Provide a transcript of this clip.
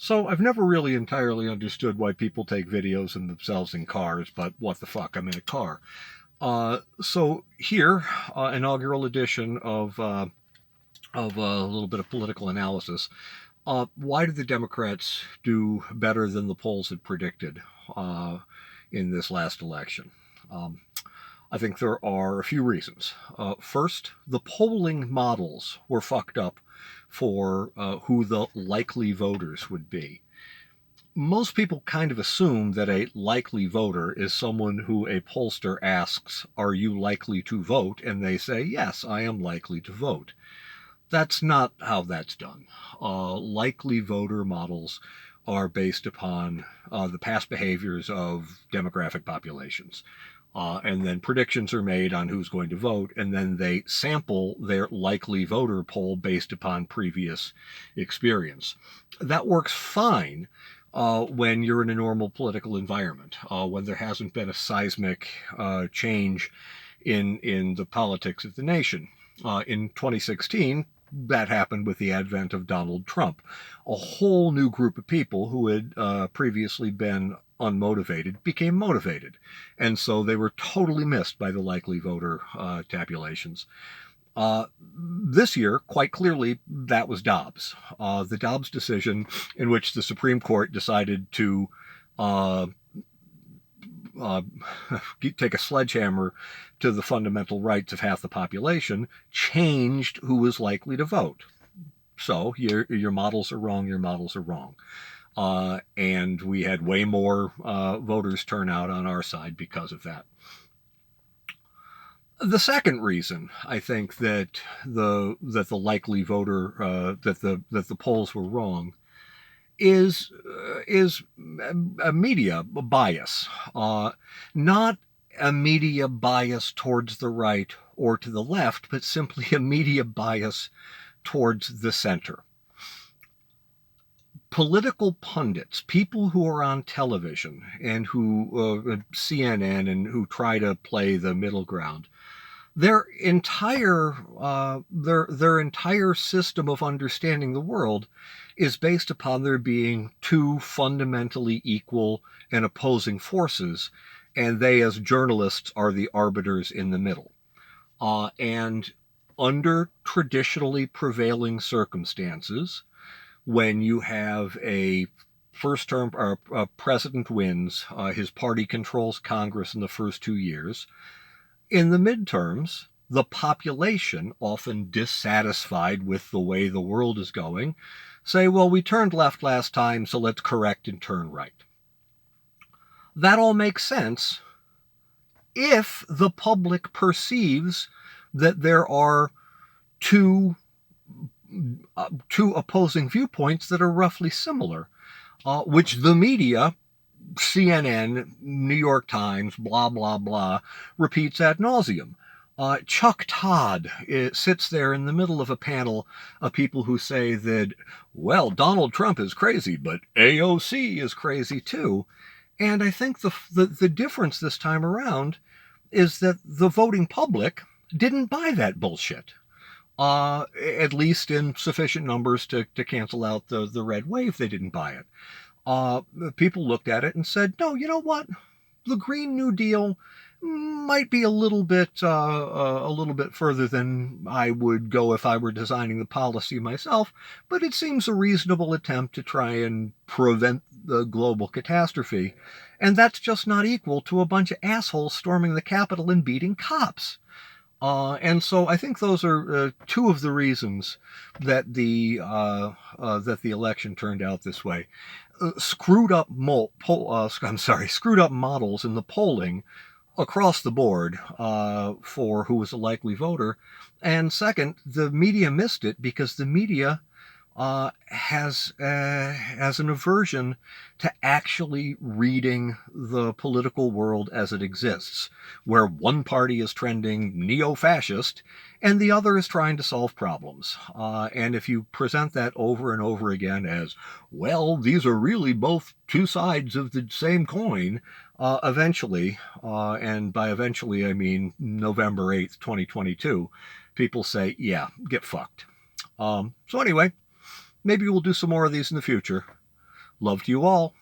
So I've never really entirely understood why people take videos of themselves in cars, but what the fuck, I'm in a car. So here, inaugural edition of a little bit of political analysis. Why did the Democrats do better than the polls had predicted in this last election? Um, I think there are a few reasons. First, the polling models were fucked up for who the likely voters would be. Most people kind of assume that a likely voter is someone who a pollster asks, "Are you likely to vote?" And they say, "Yes, I am likely to vote." That's not how that's done. Likely voter models are based upon the past behaviors of demographic populations. And then predictions are made on who's going to vote, and then they sample their likely voter poll based upon previous experience. That works fine when you're in a normal political environment, when there hasn't been a seismic change in the politics of the nation. In 2016, that happened with the advent of Donald Trump. A whole new group of people who had previously been unmotivated became motivated. And so they were totally missed by the likely voter tabulations. This year, quite clearly, that was Dobbs. The Dobbs decision, in which the Supreme Court decided to uh, uh, take a sledgehammer to the fundamental rights of half the population, changed who was likely to vote. So your models are wrong. Your models are wrong. And we had way more voters turn out on our side because of that. The second reason I think that the likely voter that the polls were wrong is a media bias, not a media bias towards the right or to the left, but simply a media bias towards the center. Political pundits, people who are on television and who CNN and who try to play the middle ground, their entire system of understanding the world is based upon there being two fundamentally equal and opposing forces, and they, as journalists, are the arbiters in the middle. And under traditionally prevailing circumstances, when you have a first term or a president wins, his party controls Congress in the first 2 years. In the midterms, the population, often dissatisfied with the way the world is going, say, well, we turned left last time, so let's correct and turn right. That all makes sense if the public perceives that there are two opposing viewpoints that are roughly similar, which the media, CNN, New York Times, blah, blah, blah, repeats ad nauseum. Chuck Todd sits there in the middle of a panel of people who say that, well, Donald Trump is crazy, but AOC is crazy too. And I think the difference this time around is that the voting public didn't buy that bullshit. At least in sufficient numbers to cancel out the red wave, they didn't buy it. People looked at it and said, no, you know what? The Green New Deal might be a little bit further than I would go if I were designing the policy myself, but it seems a reasonable attempt to try and prevent the global catastrophe. And that's just not equal to a bunch of assholes storming the Capitol and beating cops. And so I think those are two of the reasons that the election turned out this way. Screwed up models in the polling across the board for who was a likely voter, and second, the media missed it because the media has an aversion to actually reading the political world as it exists, where one party is trending neo-fascist and the other is trying to solve problems. And if you present that over and over again as, well, these are really both two sides of the same coin, eventually, and by eventually I mean November 8th, 2022, people say, yeah, get fucked. So anyway, maybe we'll do some more of these in the future. Love to you all.